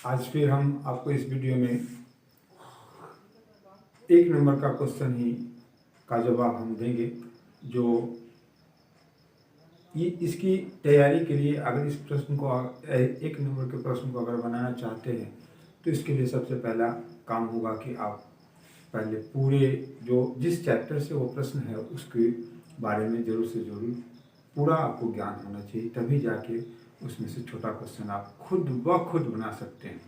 आज फिर हम आपको इस वीडियो में एक नंबर का क्वेश्चन ही का जवाब हम देंगे। जो ये इसकी तैयारी के लिए अगर इस प्रश्न को एक नंबर के प्रश्न को अगर बनाना चाहते हैं तो इसके लिए सबसे पहला काम होगा कि आप पहले पूरे जो जिस चैप्टर से वो प्रश्न है उसके बारे में जरूर से जरूर पूरा आपको ज्ञान होना चाहिए, तभी जाके उसमें से छोटा क्वेश्चन आप खुद ब खुद बना सकते हैं।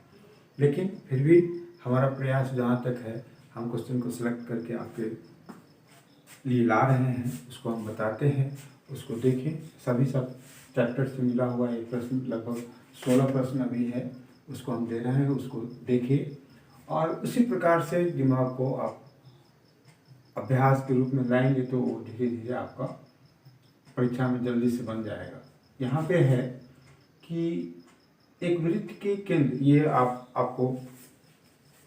लेकिन फिर भी हमारा प्रयास जहाँ तक है, हम क्वेश्चन को सिलेक्ट करके आपके लिए ला रहे हैं, उसको हम बताते हैं, उसको देखें। सभी सब चैप्टर से मिला हुआ एक प्रश्न, लगभग 16 प्रश्न अभी है, उसको हम दे रहे हैं, उसको देखिए और उसी प्रकार से दिमाग को आप अभ्यास के रूप में लाएंगे तो वो धीरे धीरे आपका परीक्षा में जल्दी से बन जाएगा। यहाँ पे है कि एक वृत्त के केंद्र, ये आपको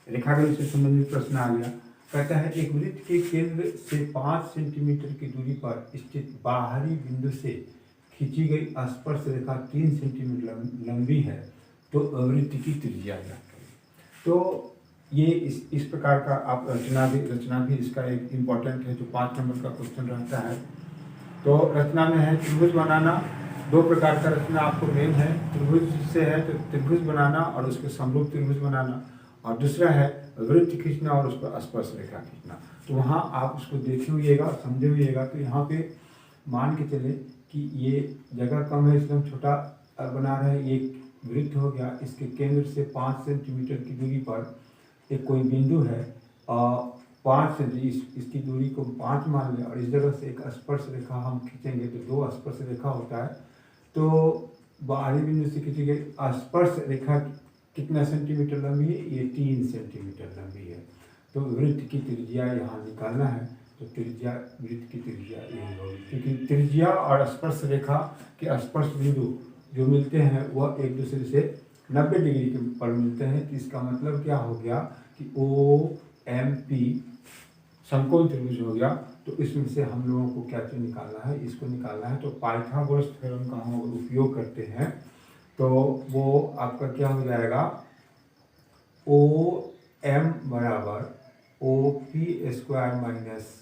रेखागणित से संबंधित प्रश्न आ गया। कहता है एक वृत्त के केंद्र से 5 सेंटीमीटर की दूरी पर स्थित बाहरी बिंदु से खींची गई स्पर्श रेखा 3 सेंटीमीटर लंबी है, तो वृत्त की त्रिज्या ज्ञात करें। तो ये इस प्रकार का आप रचना भी इसका एक इम्पॉर्टेंट है, जो 5 नंबर का क्वेश्चन रहता है। तो रचना में है त्रिभुज बनाना। दो प्रकार का रचना आपको मेन है, त्रिभुज से है तो त्रिभुज बनाना और उसके समरूप त्रिभुज बनाना, और दूसरा है वृत्त खींचना और उस पर स्पर्श रेखा खींचना। तो वहाँ आप उसको देखे हुईएगा, समझे हुईएगा। तो यहाँ पे मान के चले कि ये जगह कम है इसलिए हम छोटा बना रहे हैं। ये वृत्त हो गया, इसके केंद्र से 5 सेंटीमीटर की दूरी पर एक कोई बिंदु है और 5 से इसकी दूरी को 5 मान लें और इस जगह से एक स्पर्श रेखा हम खींचेंगे तो 2 स्पर्श रेखा होता है। तो बाहरी बिंदु से खींची गई स्पर्श रेखा कितना सेंटीमीटर लंबी है? ये 3 सेंटीमीटर लंबी है। तो वृत्त की त्रिज्या यहाँ निकालना है, तो त्रिज्या वृत्त की त्रिज्या यही होगी, क्योंकि त्रिज्या और स्पर्श रेखा के स्पर्श बिंदु जो मिलते हैं वह एक दूसरे से 90 डिग्री के पर मिलते हैं। तो इसका मतलब क्या हो गया कि OMP समकोण त्रिभुज हो गया। तो इसमें से हम लोगों को क्या चीज निकालना है? इसको निकालना है। तो पाइथागोरस थ्योरम का हम उपयोग करते हैं, तो वो आपका क्या हो जाएगा? OM बराबर OP square minus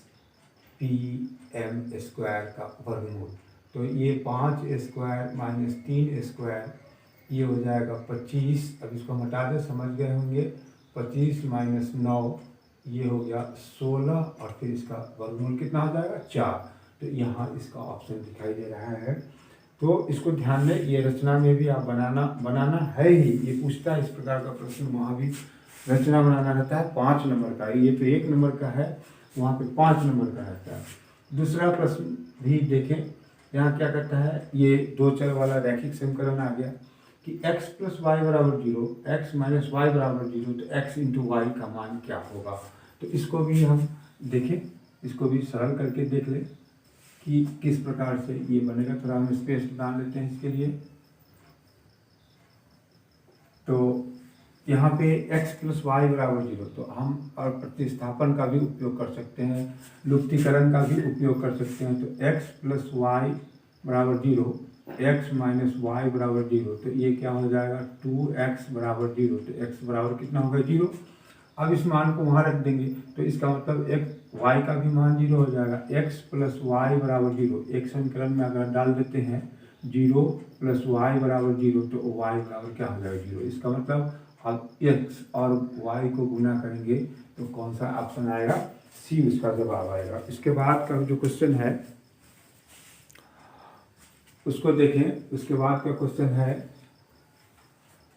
PM square का वर्गमूल। तो ये 5 स्क्वायर माइनस 3 स्क्वायर, ये हो जाएगा 25। अब इसको हम हटा दें, समझ गए होंगे। 25 माइनस 9, ये हो गया 16, और फिर इसका वर्गमूल कितना हो जाएगा? 4। तो यहाँ इसका ऑप्शन दिखाई दे रहा है। तो इसको ध्यान में, ये रचना में भी आप बनाना है ही। ये पूछता है इस प्रकार का प्रश्न, वहाँ भी रचना बनाना रहता है 5 नंबर का। ये तो 1 नंबर का है, वहाँ पे 5 नंबर का रहता है। दूसरा प्रश्न भी देखें, यहाँ क्या करता है? ये 2 चर वाला रैखिक समीकरण आ गया कि x प्लस वाई बराबर 0, x माइनस वाई बराबर 0, तो x इंटू वाई का मान क्या होगा? तो इसको भी हम देखें, इसको भी सरल करके देख लें कि किस प्रकार से ये बनेगा। थोड़ा हम स्पेस बना लेते हैं इसके लिए। तो यहाँ पे x प्लस वाई बराबर 0, तो हम और प्रतिस्थापन का भी उपयोग कर सकते हैं, लुप्तीकरण का भी उपयोग कर सकते हैं। तो x प्लस वाई बराबर 0, x माइनस वाई बराबर 0, तो ये क्या हो जाएगा? 2x बराबर 0। तो x बराबर कितना होगा? 0। अब इस मान को वहाँ रख देंगे, तो इसका मतलब x y का भी मान 0 हो जाएगा। x प्लस वाई बराबर 0, एक समीकरण में अगर डाल देते हैं 0 प्लस वाई बराबर 0, तो y बराबर क्या हो जाएगा? 0। इसका मतलब अब x और y को गुना करेंगे तो कौन सा ऑप्शन आएगा? C उसका जवाब आएगा। इसके बाद का जो क्वेश्चन है उसको देखें। उसके बाद का क्वेश्चन है,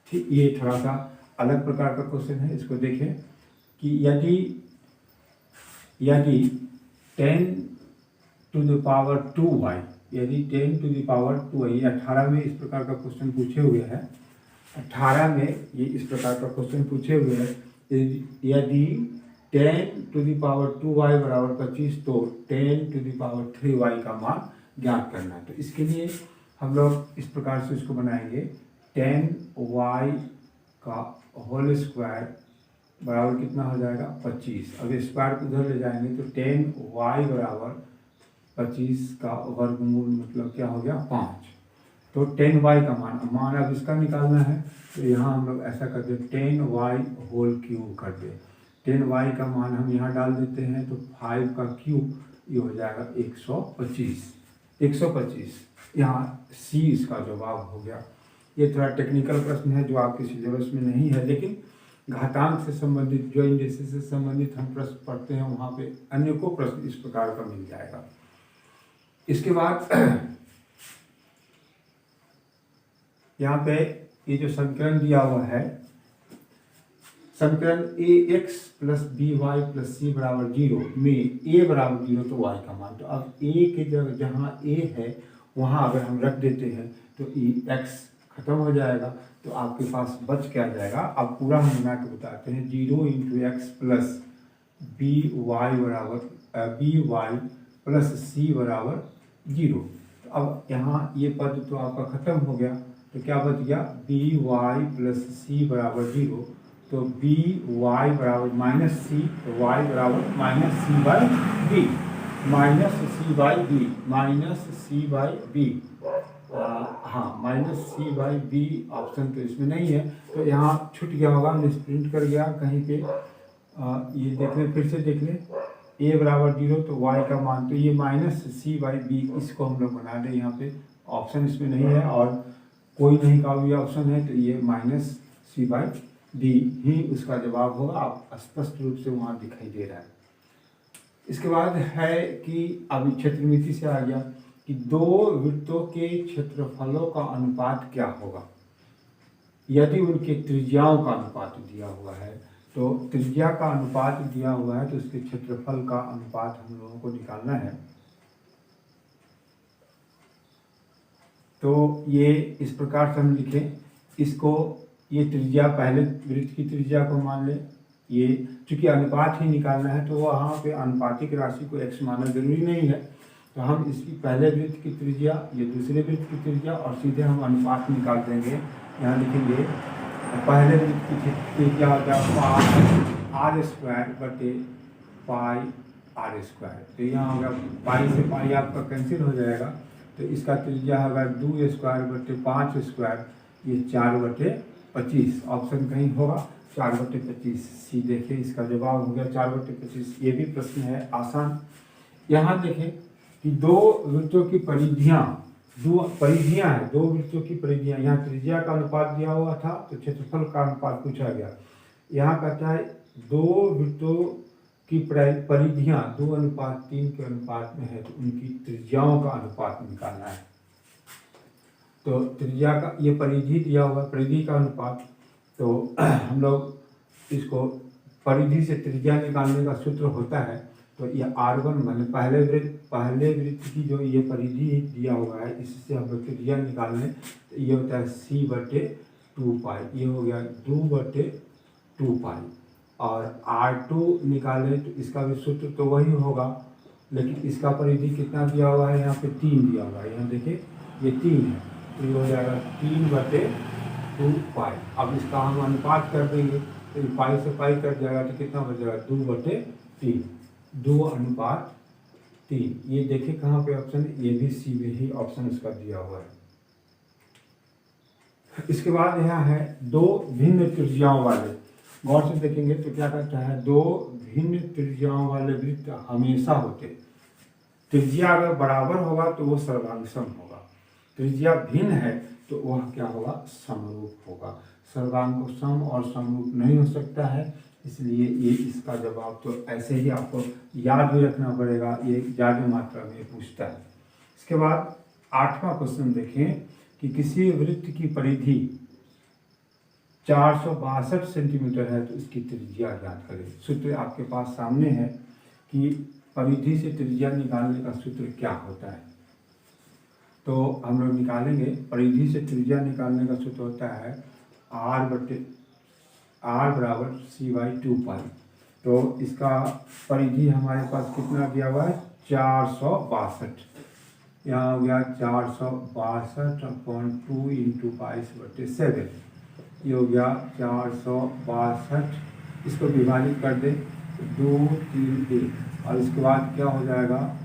ठीक, ये थोड़ा सा अलग प्रकार का क्वेश्चन है। इसको देखें कि यदि 10 टू द पावर 2y, यदि 10 टू द पावर 2y, ये 18 में इस प्रकार का क्वेश्चन पूछे हुए हैं। 18 में ये इस प्रकार का क्वेश्चन पूछे हुए हैं, यदि 10 टू द पावर 2y बराबर 25, तो 10 टू द पावर 3y का मान ज्ञात करना है। तो इसके लिए हम लोग इस प्रकार से इसको बनाएंगे, 10y का होल स्क्वायर बराबर कितना हो जाएगा? 25। अब स्क्वायर को उधर ले जाएंगे तो 10y बराबर 25 का वर्गमूल मतलब क्या हो गया? 5। तो 10y का मान अब इसका निकालना है, तो यहाँ हम लोग ऐसा करते हैं 10y होल क्यूब कर दे। 10y का मान हम यहाँ डाल देते हैं, तो 5 का क्यूब ये हो जाएगा 125। 125 यहाँ सी इसका जवाब हो गया। ये थोड़ा टेक्निकल प्रश्न है जो आपके सिलेबस में नहीं है, लेकिन घातांक से संबंधित जो इंडेक्सेस से संबंधित हम प्रश्न पढ़ते हैं वहाँ पे अनेकों प्रश्न इस प्रकार का मिल जाएगा। इसके बाद यहाँ पे ये जो समीकरण दिया हुआ है, समीकरण ax plus by plus c बराबर 0 में a बराबर 0 तो y का मान, तो अब a के जगह जहाँ a है वहाँ अगर हम रख देते हैं तो x खत्म हो जाएगा, तो आपके पास बच क्या जाएगा। अब पूरा हम बना के बताते हैं। 0 into x plus by plus c बराबर 0। अब यहाँ ये पद तो आपका खत्म हो गया, तो क्या बच गया by प्लस c बराबर 0, तो by बराबर माइनस सी, तो y बराबर minus C by B, minus C by B, minus C by B, हाँ minus C by B option तो इसमें नहीं है, तो यहाँ छूट गया होगा, मिसप्रिंट कर गया कहीं पे। ये देख लें, फिर से देख लें, a बराबर 0 तो y का मान, तो ये माइनस सी बाई बी, इसको हम लोग बना दें। यहाँ पे ऑप्शन इसमें नहीं है और कोई नहीं का भी ऑप्शन है, तो ये माइनस सी बाई बी ही उसका जवाब होगा। आप स्पष्ट रूप से वहाँ दिखाई दे रहा है। इसके बाद है कि अभी क्षेत्रमिति से आ गया कि दो वृत्तों के क्षेत्रफलों का अनुपात क्या होगा यदि उनके त्रिज्याओं का अनुपात दिया हुआ है। तो त्रिज्या का अनुपात दिया हुआ है तो उसके क्षेत्रफल का अनुपात हम लोगों को निकालना है। तो ये इस प्रकार से हम लिखें इसको, ये त्रिज्या पहले वृत्त की त्रिज्या को मान ले, ये चूंकि अनुपात ही निकालना है तो वहाँ पे अनुपातिक राशि को x मानना जरूरी नहीं है, तो हम इसकी पहले वृत्त की त्रिज्या, ये दूसरे वृत्त की त्रिज्या और सीधे हम अनुपात निकाल देंगे। यहाँ लिखेंगे पहले वृत्त की त्रिज्या हो जाएगा पाई r स्क्वायर बटे पाई r स्क्वायर, तो यहाँ होगा पाई से पाई आपका कैंसिल हो जाएगा, तो इसका त्रिज्या होगा 2 स्क्वायर बटे 5 स्क्वायर, ये 4/25 ऑप्शन कहीं होगा 4/25। सी देखिए इसका जवाब हो गया 4/25। ये भी प्रश्न है आसान। यहाँ देखें कि दो वृत्तों की परिधियाँ, दो वृत्तों की परिधियाँ, यहाँ त्रिज्या का अनुपात दिया हुआ था तो क्षेत्रफल का अनुपात पूछा गया। यहाँ कहता है दो वृत्तों की परिधियाँ 2:3 के अनुपात में है, तो उनकी त्रिज्याओं का अनुपात निकालना है। तो त्रिज्या का ये परिधि दिया हुआ, परिधि का अनुपात, तो हम लोग इसको परिधि से त्रिज्या निकालने का सूत्र होता है, तो ये r1 मान पहले वृत्त की जो ये परिधि दिया हुआ है इससे हम लोग त्रिज्या निकाल लें, तो ये होता है c/2 पाई, ये हो गया 2/2 पाई, और r2 निकालें तो इसका भी सूत्र तो वही होगा, लेकिन इसका परिधि कितना दिया हुआ है, यहाँ पे 3 दिया हुआ है, यहाँ देखिए ये 3 है, तो ये हो जाएगा 3/2 पाई। अब इसका हम अनुपात कर देंगे तो पाई से पाई कट जाएगा, तो कितना बच जाएगा 2/3, 2:3। ये देखिए कहाँ पे ऑप्शन, ये भी सी में ही ऑप्शन इसका दिया हुआ है। इसके बाद यहाँ है दो भिन्न त्रिज्याओं वाले, गौर से देखेंगे तो क्या कहता है, दो भिन्न त्रिज्याओं वाले वृत्त हमेशा होते, त्रिज्या अगर बराबर होगा तो वो सर्वांग सम होगा, त्रिज्या भिन्न है तो वह क्या होगा, समरूप होगा। सर्वांग सम और समरूप नहीं हो सकता है, इसलिए ये इसका जवाब तो ऐसे ही आपको याद भी रखना पड़ेगा, ये ज़्यादा मात्रा में पूछता है। इसके बाद 8वां क्वेश्चन देखें कि किसी वृत्त की परिधि 462 सेंटीमीटर है तो इसकी त्रिज्या ज्ञात करें। सूत्र आपके पास सामने है कि परिधि से त्रिज्या निकालने का सूत्र क्या होता है, तो हम लोग निकालेंगे। परिधि से त्रिज्या निकालने का सूत्र होता है r बराबर c/2 पाई। तो इसका परिधि हमारे पास कितना दिया हुआ है, 462, यहाँ हो गया 462/2 × 22/7, ये हो गया 462, इसको विभाजित कर दें 2, 3, 1, और इसके बाद क्या हो जाएगा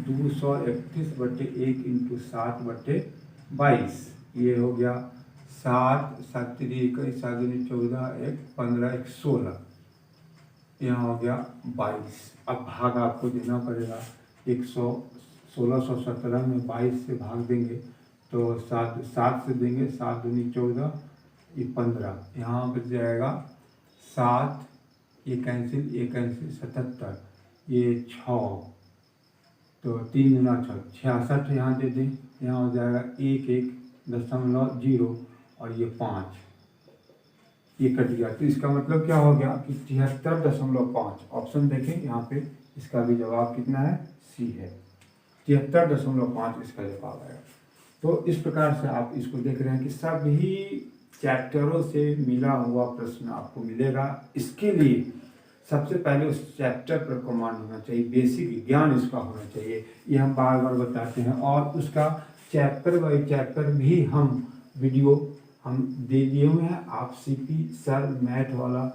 231/1 × 7/22, ये हो गया 7, 7 3 21, 7 दूनी 14, 1 15, 1 16, यहाँ हो गया 22। अब भाग आपको देना पड़ेगा 1617 में 22 से भाग देंगे तो 7 से देंगे, 7 दूनी 14, ये 15, यहाँ बच जाएगा 7, ये कैंसिल 77, ये 6, तो 3 गुना 6 66, यहाँ दे दें, यहाँ हो जाएगा 11.0 और ये 5, ये कट गया। तो इसका मतलब क्या हो गया कि 73.5। ऑप्शन देखें यहाँ पे, इसका भी जवाब कितना है, सी है, 73.5 इसका जवाब आएगा। तो इस प्रकार से आप इसको देख रहे हैं कि सभी चैप्टरों से मिला हुआ प्रश्न आपको मिलेगा। इसके लिए सबसे पहले उस चैप्टर पर कमांड होना चाहिए, बेसिक ज्ञान इसका होना चाहिए, ये हम बार बार बताते हैं। और उसका चैप्टर बाई चैप्टर भी हम वीडियो हम दे दिए हुए हैं। आप सीपी सर मैथ वाला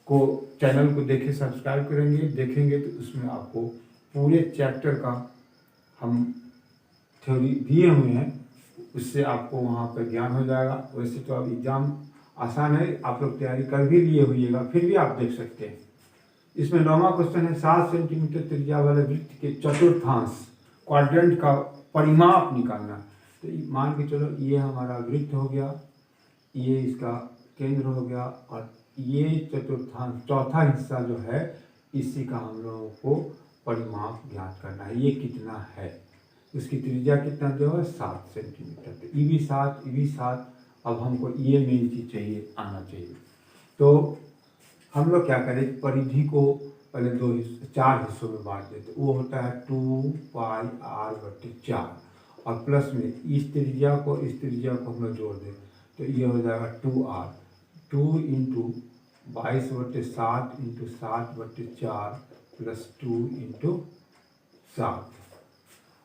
को चैनल को देखें, सब्सक्राइब करेंगे, देखेंगे तो उसमें आपको पूरे चैप्टर का हम थ्योरी दिए हुए हैं, उससे आपको वहाँ पर ज्ञान हो जाएगा। वैसे तो अब एग्ज़ाम आसान है, आप लोग तैयारी कर भी लिए होइएगा, फिर भी आप देख सकते हैं। इसमें 9वां क्वेश्चन है 7 सेंटीमीटर त्रिज्या वाले वृत्त के चतुर्थांश क्वाड्रेंट का परिमाप निकालना। तो मान के चलो ये हमारा वृत्त हो गया, ये इसका केंद्र हो गया, और ये चतुर्थांश चौथा हिस्सा जो है इसी का हम लोगों को परिमाप ज्ञात करना है, ये कितना है, उसकी त्रिज्या कितना जो है 7 सेंटीमीटर। तो ये भी 7, ये भी 7। अब हमको ये मेन चीज़ चाहिए, आना चाहिए। तो हम लोग क्या करें, परिधि को पहले 4 हिस्सों में बांट देते। वो होता है 2πr/4, और प्लस में इस त्रिज्या को हम लोग जोड़ दें तो ये हो जाएगा 2r, 2 × 22/7 × 7/4 प्लस 2 × 7।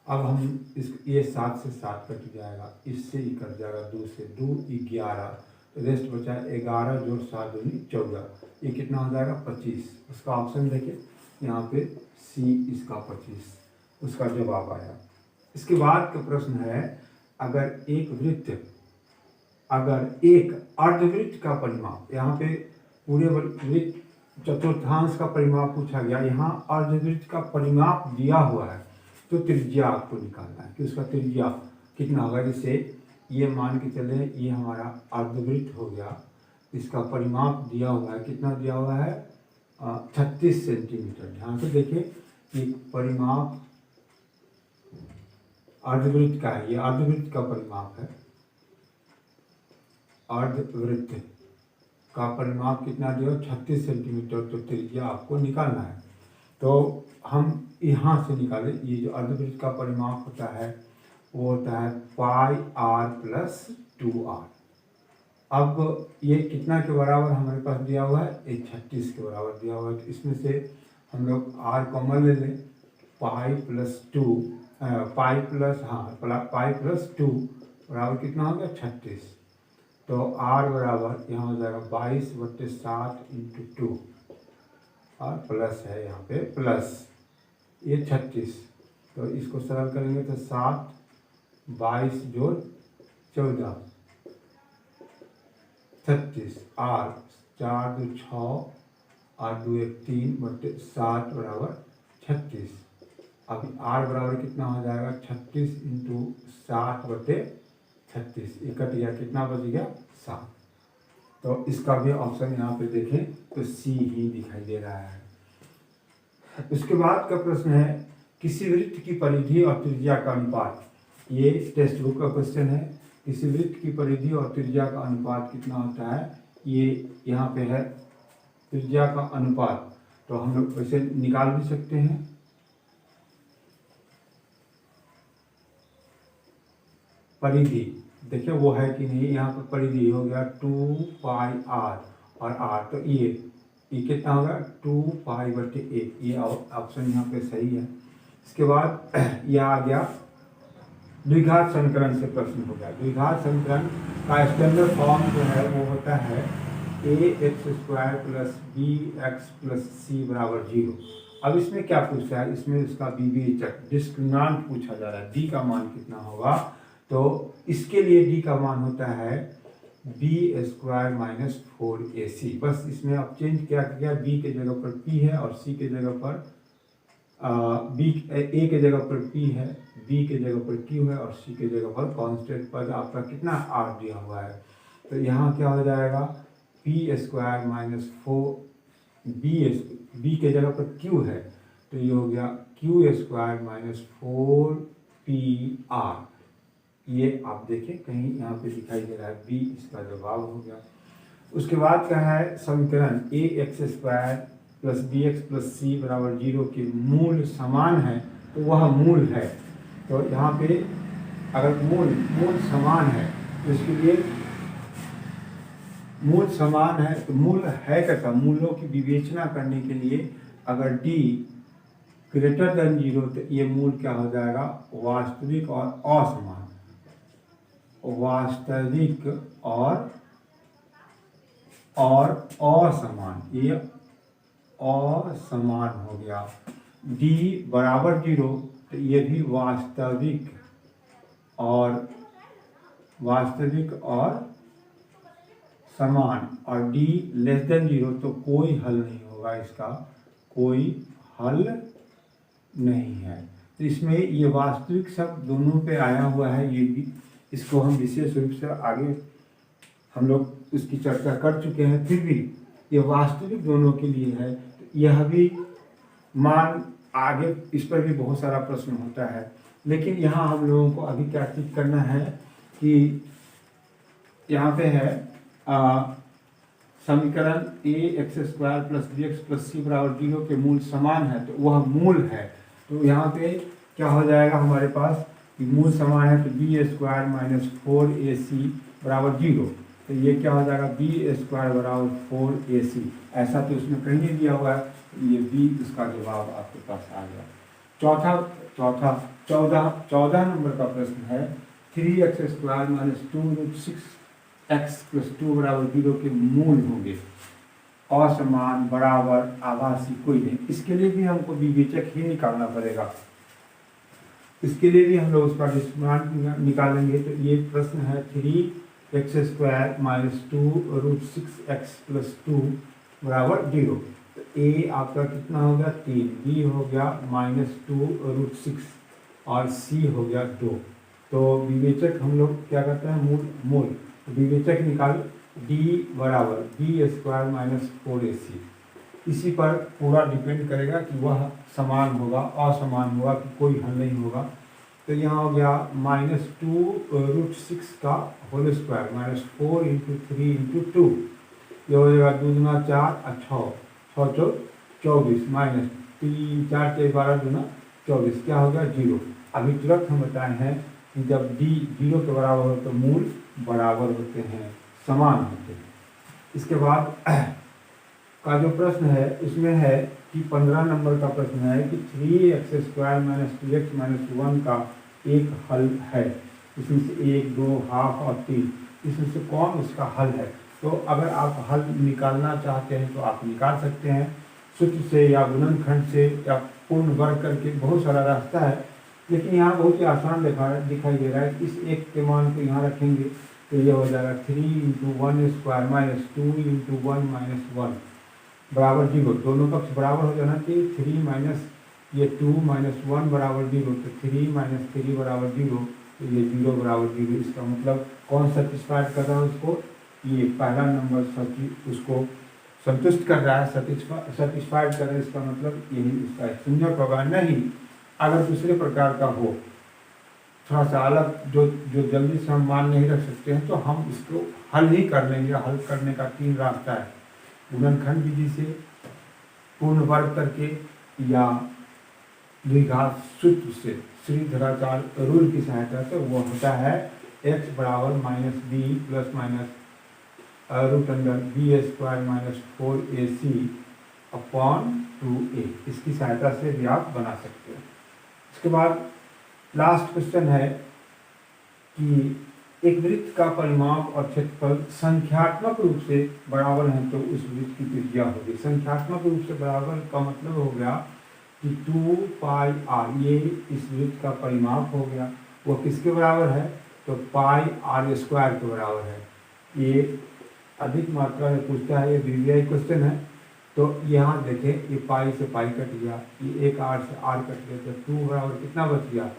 अब हम ये 7 से 7 कट जाएगा, इससे ही कट जाएगा 2 से 2 11, तो रेस्ट बचा 11 जोड़ 7 दूनी 14, ये कितना हो जाएगा 25। उसका ऑप्शन देखिए यहाँ पे सी, इसका 25 उसका जवाब आया। इसके बाद का प्रश्न है, अगर एक अर्धवृत्त का परिमाप, यहाँ पे पूरे वृत्त चतुर्थांश का परिमाप पूछा गया, यहाँ अर्धवृत्त का परिमाप दिया हुआ है, तो त्रिज्या आपको निकालना है कि उसका त्रिज्या कितना होगा। जैसे ये मान के चले, ये हमारा अर्धवृत्त हो गया, इसका परिमाप दिया हुआ है, कितना दिया हुआ है 36 सेंटीमीटर। ध्यान से देखिए कि परिमाप अर्धवृत्त का है, ये अर्धवृत्त का परिमाप है, अर्धवृत्त का परिमाप कितना दिया 36 सेंटीमीटर, तो त्रिज्या आपको निकालना है। तो हम यहाँ से निकालें, ये जो अर्धवृत्त का परिमाप होता है वो होता है πr+2r। अब ये कितना के बराबर हमारे पास दिया हुआ है, ये 36 के बराबर दिया हुआ है। तो इसमें से हम लोग r कॉमन ले लें, π+2 बराबर कितना हो गया 36। तो r बराबर यहाँ हो जाएगा 22/7 × 2, और प्लस है यहाँ पे प्लस ये 36, तो इसको सरल करेंगे तो 7, 22 जोड़ 14, 36, r 4 2 6, 8 2 1 3/7 बराबर 36। अब r बराबर कितना हो जाएगा 36 × 7/36, ये कट गया, कितना बच गया 7। तो इसका भी ऑप्शन यहाँ पे देखें तो सी ही दिखाई दे रहा है। उसके बाद का प्रश्न है, किसी वृत्त की परिधि और त्रिज्या का अनुपात, ये टेक्स्ट बुक का क्वेश्चन है। किसी वृत्त की परिधि और त्रिज्या का अनुपात कितना होता है, ये यहाँ पे है त्रिज्या का अनुपात, तो हम लोग वैसे निकाल भी सकते हैं। परिधि देखिए वो है कि नहीं, यहाँ पर परिधि हो गया 2πr और r, तो ये कितना होगा 2π/8, ये ऑप्शन यहाँ पे सही है। इसके बाद यह आ गया द्विघात समीकरण से प्रश्न हो गया। द्विघात समीकरण का स्टैंडर्ड फॉर्म जो है वो होता है ax² + bx + c = 0। अब इसमें क्या पूछा है, इसमें इसका बीबी डिस्क्रिमिनांट पूछा जा रहा है, डी का मान कितना होगा, तो इसके लिए डी का मान होता है b² माइनस 4ac। बस इसमें अब चेंज क्या किया, b के जगह पर p है और c के जगह पर a के जगह पर p है, b के जगह पर q है और c के जगह पर कांस्टेंट पद आपका कितना r दिया हुआ है। तो यहाँ क्या हो जाएगा, p² माइनस 4b, b के जगह पर q है तो ये हो गया q² माइनस 4pr। ये आप देखें कहीं यहाँ पे दिखाई दे रहा है, b इसका जवाब हो गया। उसके बाद क्या है, समीकरण ax² plus bx plus c बराबर 0 के मूल समान है तो वह मूल है। तो यहाँ पे अगर मूल समान है तो इसके लिए मूल समान है तो मूल है कैसा, मूलों की विवेचना करने के लिए अगर d ग्रेटर देन 0 तो ये मूल क्या हो जाएगा, वास्तविक और असमान, वास्तविक और असमान, ये असमान हो गया। d बराबर 0 तो ये भी वास्तविक और समान, और d लेस देन 0 तो कोई हल नहीं होगा, इसका कोई हल नहीं है। तो इसमें ये वास्तविक शब्द दोनों पे आया हुआ है, ये भी इसको हम विशेष रूप से आगे हम लोग उसकी चर्चा कर चुके हैं, फिर भी ये वास्तविक दोनों के लिए है। तो यह भी मान आगे इस पर भी बहुत सारा प्रश्न होता है, लेकिन यहाँ हम लोगों को अभी क्या चीज करना है कि यहाँ पे है समीकरण ax² plus bx plus c बराबर 0 के मूल समान है तो वह मूल है। तो यहाँ पे क्या हो जाएगा हमारे पास कि मूल समान है तो b² माइनस 4ac बराबर 0, तो ये क्या हो जाएगा b² बराबर 4ac। ऐसा तो उसमें कहीं नहीं दिया हुआ है, ये b इसका जवाब आपके पास आ गया। 14 नंबर का प्रश्न है 3x² माइनस 2√6x प्लस 2 बराबर 0 के मूल होंगे, असमान, बराबर, आभासी, कोई नहीं। इसके लिए भी हमको विवेचक ही निकालना पड़ेगा, इसके लिए भी हम लोग उसका डिस्क्रिमिनेंट निकालेंगे। तो ये प्रश्न है 3x² माइनस 2√6x प्लस 2 बराबर 0। तो a आपका कितना हो गया 3, b हो गया माइनस 2√6 और c हो गया 2। तो विवेचक हम लोग क्या करते हैं, मूल तो विवेचक निकाल d बराबर b² माइनस 4ac। इसी पर पूरा डिपेंड करेगा कि वह समान होगा, असमान होगा कि कोई हल नहीं होगा। तो यहाँ हो गया माइनस 2√6 का whole square minus 4 into 3 into 2, ये हो जाएगा 2 दूना 4 और 6 6 24 माइनस 3 4 के 12 दूना 24, क्या हो गया 0। अभी तुरंत हम बताए हैं कि जब d 0 के बराबर हो तो मूल बराबर होते हैं, समान होते हैं। इसके बाद का जो प्रश्न है उसमें है कि 15 नंबर का प्रश्न है कि 3x² माइनस 2x माइनस 1 का एक हल है, इसमें से 1 2 हाफ और 3, इसमें से कौन इसका हल है। तो अगर आप हल निकालना चाहते हैं तो आप निकाल सकते हैं सूत्र से या गुणनखंड से या पूर्ण वर्ग करके, बहुत सारा रास्ता है, लेकिन यहाँ बहुत ही आसान दिखाई दे रहा है। इस एक के मान को यहाँ रखेंगे तो ये हो जाएगा 3 इंटू 1² माइनस 2 इंटू 1 माइनस 1 बराबर 0। दोनों पक्ष बराबर हो जाना चाहिए, 3 माइनस ये 2 माइनस 1 बराबर 0, तो 3 माइनस 3 बराबर 0, तो ये 0 बराबर 0। इसका मतलब कौन सेटिस्फाइड कर रहा है उसको, ये पहला नंबर उसको संतुष्ट कर रहा है, सेटिस्फाइड कर रहा है, इसका मतलब यही इसका शून्य होगा। नहीं, अगर दूसरे प्रकार का हो, थोड़ा सा अलग, जो जल्दी से हम मान नहीं रख सकते हैं, तो हम इसको हल ही कर लेंगे। हल करने का 3 रास्ता है, गुणनखंड विधि से, पूर्ण वर्ग करके, या द्विघात सूत्र से, श्रीधराचार्य रूल की सहायता से। वो होता है x बराबर minus b plus minus root under b² minus 4ac upon 2a, इसकी सहायता से भी आप बना सकते हैं। इसके बाद लास्ट क्वेश्चन है कि एक वृत्त का परिमाप और क्षेत्रफल संख्यात्मक रूप से बराबर है तो उस वृत्त की त्रिज्या होगी। संख्यात्मक रूप से बराबर का मतलब हो गया कि 2 पाई r, ये इस वृत्त का परिमाप हो गया। वो किसके बराबर है, तो पाई आर स्क्वायर के बराबर है। ये अधिक मात्रा में पूछता है, ये वीवीआई क्वेश्चन है। तो यहाँ देखें, ये पाई से पाई कट गया, ये एक आर से आर कट गया, तो 2 बराबर कितना बच गया,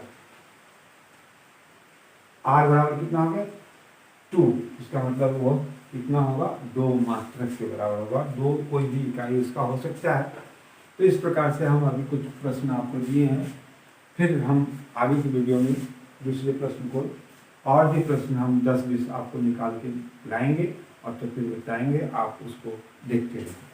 आर बराबर कितना हो गया 2। इसका मतलब वो कितना होगा, 2 मात्रक के बराबर होगा। 2 कोई भी इकाई उसका हो सकता है। तो इस प्रकार से हम अभी कुछ प्रश्न आपको दिए हैं, फिर हम आगे की वीडियो में दूसरे प्रश्न को और भी प्रश्न हम 10-20 आपको निकाल के लाएंगे और तो फिर बताएंगे, आप उसको देखते रहें।